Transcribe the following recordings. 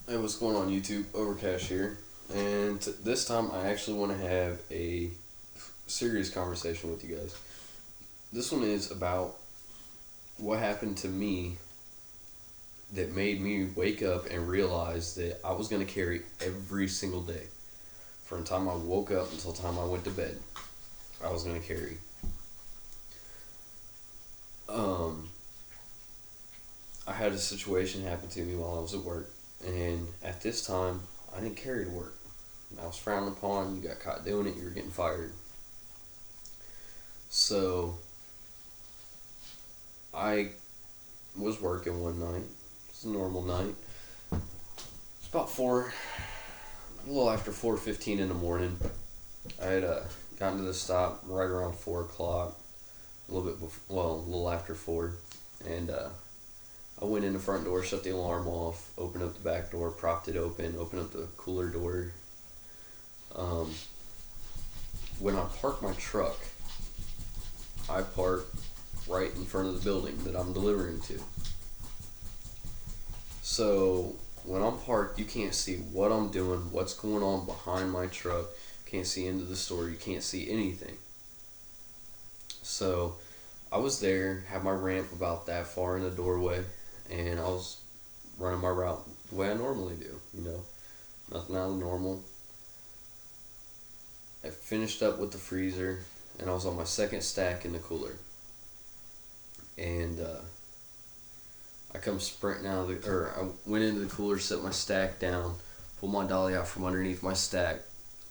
Hey, what's going on YouTube? Overcash here. And this time I actually want to have a serious conversation with you guys. This one is about what happened to me that made me wake up and realize that I was going to carry every single day. From the time I woke up until the time I went to bed, I was going to carry. Um, I had a situation happen to me while I was at work. And at this time, I didn't carry to work. I was frowned upon. You got caught doing it, you were getting fired. So I was working one night. It's a normal night. It's about a little after 4:15 in the morning. I had gotten to the stop right around 4 o'clock, a little after 4, and I went in the front door, shut the alarm off, opened up the back door, propped it opened up the cooler door. Um, when I park my truck, I park right in front of the building that I'm delivering to. So when I'm parked, you can't see what I'm doing, what's going on behind my truck. Can't see into the store. You can't see anything. So I was there, had my ramp about that far in the doorway, and I was running my route the way I normally do. Nothing out of the normal. I finished up with the freezer, and I was on my second stack in the cooler. And I come sprinting I went into the cooler, set my stack down, pulled my dolly out from underneath my stack,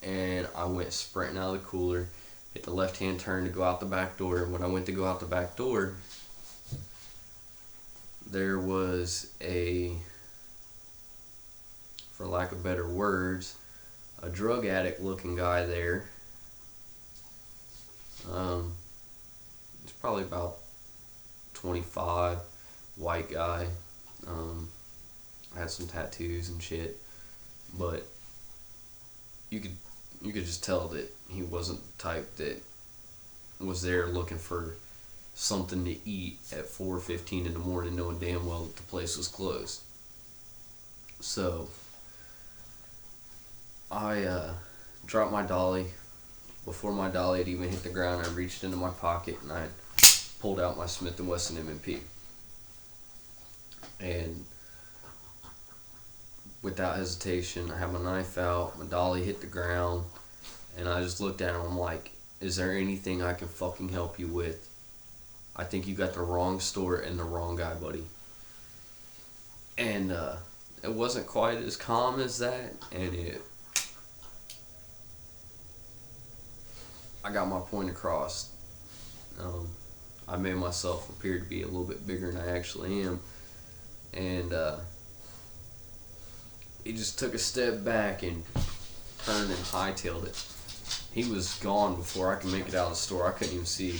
and I went sprinting out of the cooler, hit the left-hand turn to go out the back door. And when I went to go out the back door, there was for lack of better words, a drug addict looking guy there. He's probably about 25, white guy. Had some tattoos and shit, but you could just tell that he wasn't the type that was there looking for something to eat at 4:15 in the morning, knowing damn well that the place was closed. So I dropped my dolly. Before my dolly had even hit the ground, I reached into my pocket and I pulled out my Smith & Wesson M&P. And without hesitation, I had my knife out, my dolly hit the ground, and I just looked at him. I'm like, is there anything I can fucking help you with? I think you got the wrong store and the wrong guy, buddy. And it wasn't quite as calm as that, and I got my point across. I made myself appear to be a little bit bigger than I actually am. And he just took a step back and turned and hightailed it. He was gone before I could make it out of the store. I couldn't even see.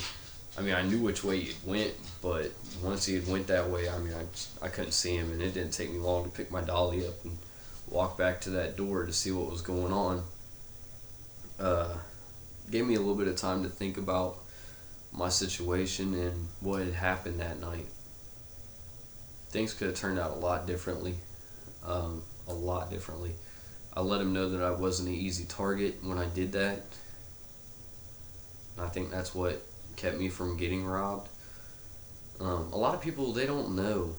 I mean, I knew which way he went, but once he had went that way, I couldn't see him, and it didn't take me long to pick my dolly up and walk back to that door to see what was going on. Gave me a little bit of time to think about my situation and what had happened that night. Things could have turned out a lot differently. A lot differently. I let him know that I wasn't an easy target when I did that. And I think that's what kept me from getting robbed. A lot of people, they don't know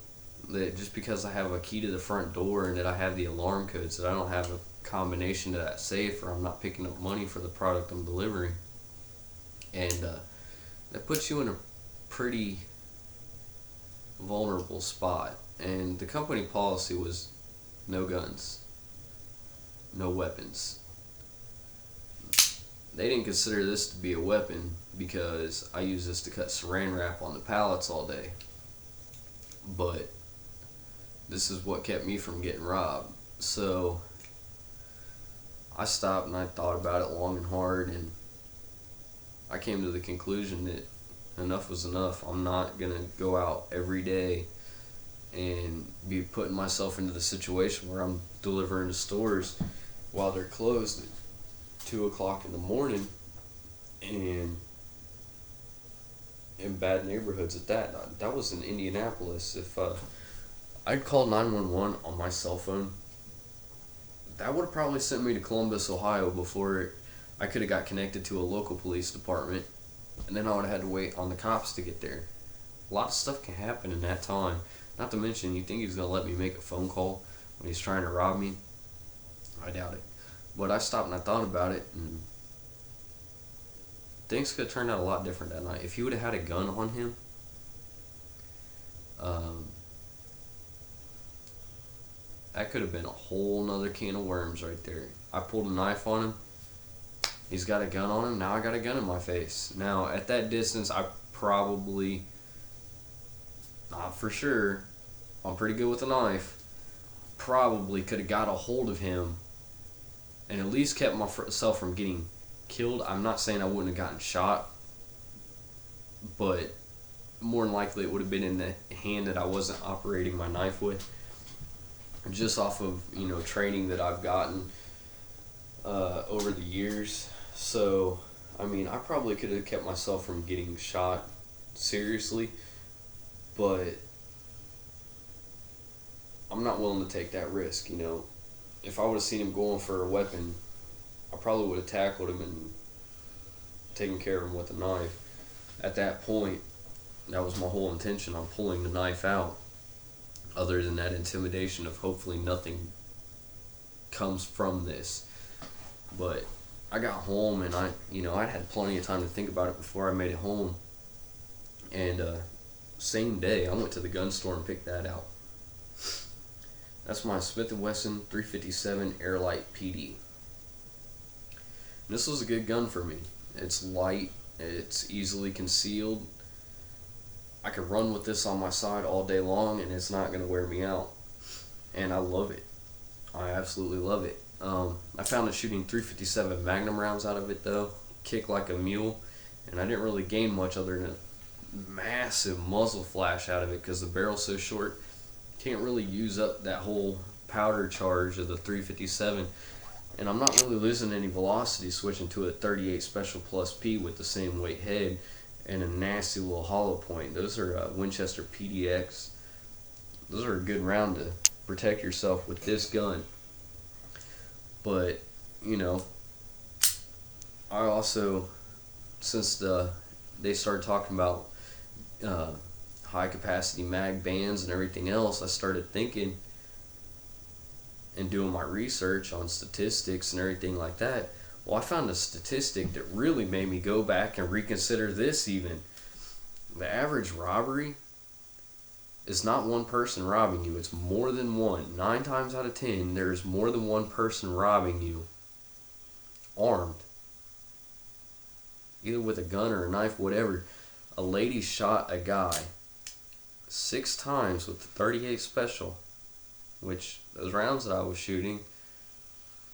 that just because I have a key to the front door and that I have the alarm codes, that I don't have a combination to that safe, or I'm not picking up money for the product I'm delivering. And that puts you in a pretty vulnerable spot. And the company policy was no guns, no weapons. They didn't consider this to be a weapon because I use this to cut saran wrap on the pallets all day. But this is what kept me from getting robbed. So I stopped and I thought about it long and hard, and I came to the conclusion that enough was enough. I'm not going to go out every day and be putting myself into the situation where I'm delivering to stores while they're closed at 2 o'clock in the morning, and in bad neighborhoods at that. That was in Indianapolis. If I'd called 911 on my cell phone that would have probably sent me to Columbus, Ohio before I could have got connected to a local police department, and then I would have had to wait on the cops to get there. A lot of stuff can happen in that time. Not to mention, you think he's gonna let me make a phone call when he's trying to rob me? I doubt it. But I stopped and I thought about it, and things could have turned out a lot different that night. If he would have had a gun on him, um, that could have been a whole nother can of worms right there. I pulled a knife on him. He's got a gun on him. Now I got a gun in my face. Now, at that distance, I probably, not for sure, I'm pretty good with a knife, probably could have got a hold of him and at least kept myself from getting killed. I'm not saying I wouldn't have gotten shot, but more than likely it would have been in the hand that I wasn't operating my knife with. Just off of, training that I've gotten over the years. So, I mean, I probably could have kept myself from getting shot seriously, but I'm not willing to take that risk, If I would have seen him going for a weapon, I probably would have tackled him and taken care of him with a knife. At that point, that was my whole intention on pulling the knife out, other than that intimidation of hopefully nothing comes from this. But I got home and I'd had plenty of time to think about it before I made it home. And same day, I went to the gun store and picked that out. That's my Smith & Wesson 357 Airlight PD. And this was a good gun for me. It's light, it's easily concealed. I could run with this on my side all day long and it's not going to wear me out. And I love it. I absolutely love it. I found it shooting 357 Magnum rounds out of it though. Kick like a mule. And I didn't really gain much other than a massive muzzle flash out of it because the barrel's so short. Can't really use up that whole powder charge of the 357. And I'm not really losing any velocity switching to a 38 Special Plus P with the same weight head and a nasty little hollow point. Those are Winchester PDX. Those are a good round to protect yourself with this gun. But, I also, since they started talking about high capacity mag bands and everything else, I started thinking and doing my research on statistics and everything like that. Well, I found a statistic that really made me go back and reconsider this even. The average robbery is not one person robbing you, it's more than one. 9 times out of 10, there's more than one person robbing you, armed. Either with a gun or a knife, whatever. A lady shot a guy 6 times with the 38 Special, which those rounds that I was shooting,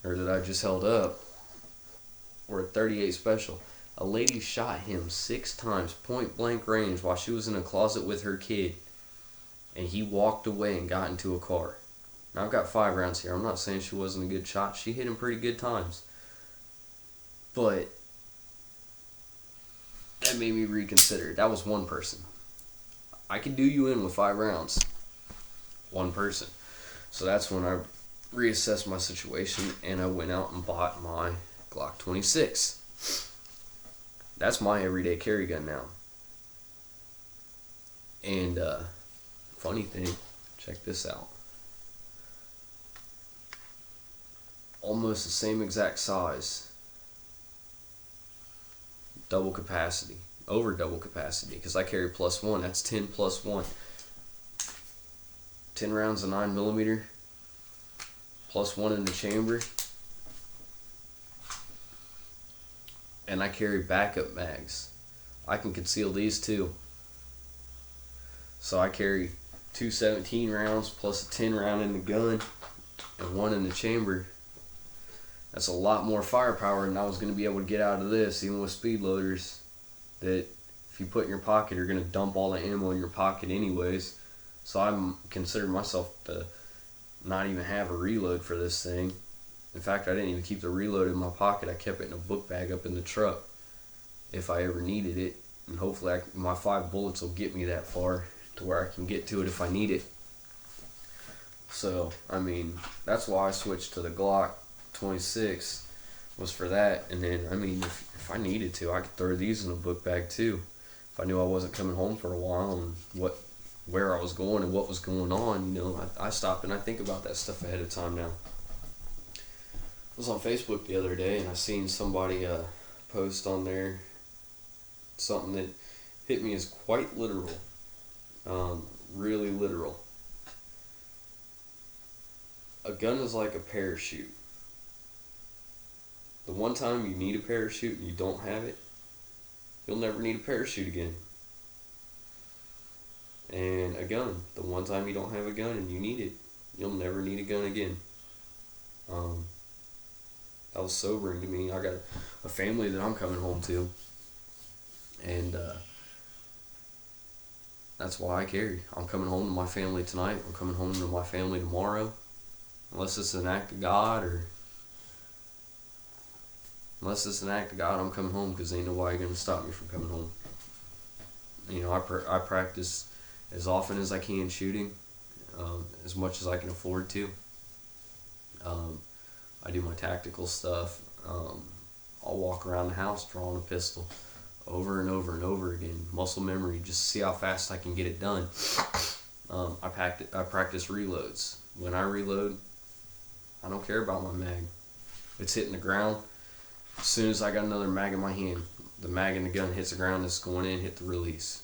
or that I just held up, were a 38 Special. A lady shot him 6 times, point blank range, while she was in a closet with her kid. And he walked away and got into a car. Now I've got 5 rounds here. I'm not saying she wasn't a good shot. She hit him pretty good times. But that made me reconsider. That was one person. I could do you in with 5 rounds. One person. So that's when I reassessed my situation and I went out and bought my Glock 26. That's my everyday carry gun now. And funny thing, check this out. Almost the same exact size. Double capacity. Over double capacity, because I carry +1. That's 10 +1. 10 rounds of 9mm, +1 in the chamber. And I carry backup mags. I can conceal these too. So I carry 2 17 rounds plus a 10 round in the gun and 1 in the chamber. That's a lot more firepower than I was going to be able to get out of this, even with speed loaders that if you put in your pocket are going to dump all the ammo in your pocket anyways. So I'm considering myself to not even have a reload for this thing. In fact, I didn't even keep the reload in my pocket. I kept it in a book bag up in the truck if I ever needed it. And hopefully my 5 bullets will get me that far to where I can get to it if I need it. So, I mean, that's why I switched to the Glock 26, was for that. And then, I mean, if I needed to, I could throw these in a book bag too. If I knew I wasn't coming home for a while and where I was going and what was going on, I stop and I think about that stuff ahead of time now. I was on Facebook the other day and I seen somebody post on there something that hit me as quite literal, really literal. A gun is like a parachute. The one time you need a parachute and you don't have it, you'll never need a parachute again. And a gun, the one time you don't have a gun and you need it, you'll never need a gun again. That was sobering to me. I got a family that I'm coming home to, and that's why I carry. I'm coming home to my family tonight. I'm coming home to my family tomorrow, unless it's an act of God I'm coming home, because ain't nobody gonna stop me from coming home. I practice as often as I can shooting, as much as I can afford to. I do my tactical stuff. I'll walk around the house drawing a pistol over and over and over again. Muscle memory, just see how fast I can get it done. I practice reloads. When I reload, I don't care about my mag. It's hitting the ground. As soon as I got another mag in my hand, the mag in the gun hits the ground, it's going in, hit the release.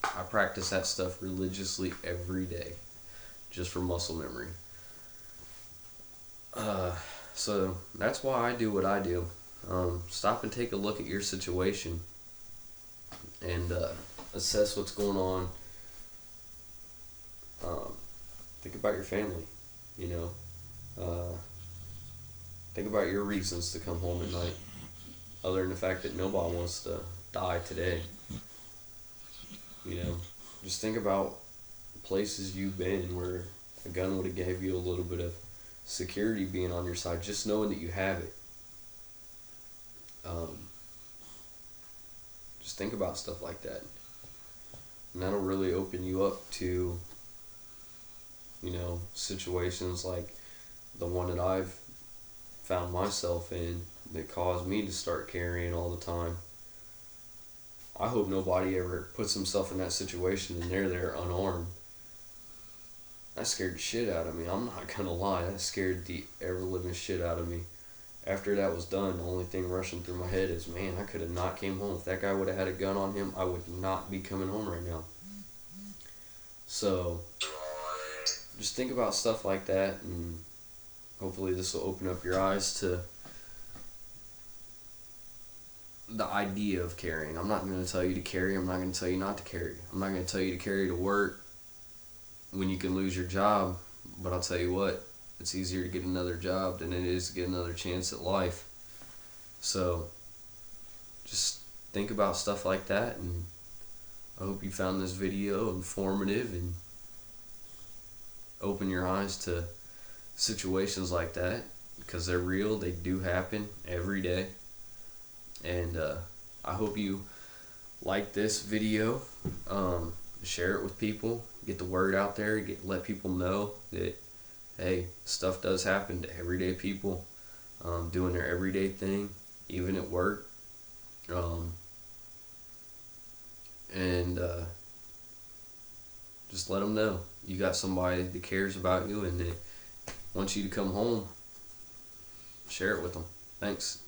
I practice that stuff religiously every day, just for muscle memory. So that's why I do what I do. Stop and take a look at your situation and assess what's going on. Think about your family, think about your reasons to come home at night, other than the fact that nobody wants to die today. Just think about places you've been where a gun would have gave you a little bit of security, being on your side, just knowing that you have it. Just think about stuff like that, and that'll really open you up to situations like the one that I've found myself in, that caused me to start carrying all the time. I hope nobody ever puts himself in that situation and they're there unarmed. That scared the shit out of me. I'm not gonna lie, that scared the ever-living shit out of me. After that was done, the only thing rushing through my head is, man, I could have not came home. If that guy would have had a gun on him, I would not be coming home right now. So, just think about stuff like that, and hopefully this will open up your eyes to the idea of carrying. I'm not going to tell you to carry. I'm not going to tell you not to carry. I'm not going to tell you to carry to work when you can lose your job. But I'll tell you what, it's easier to get another job than it is to get another chance at life. So just think about stuff like that, and I hope you found this video informative and open your eyes to situations like that, because they're real. They do happen every day. And I hope you like this video. Share it with people, get the word out there, let people know that, hey, stuff does happen to everyday people doing their everyday thing, even at work. And just let them know you got somebody that cares about you and that wants you to come home. Share it with them. Thanks.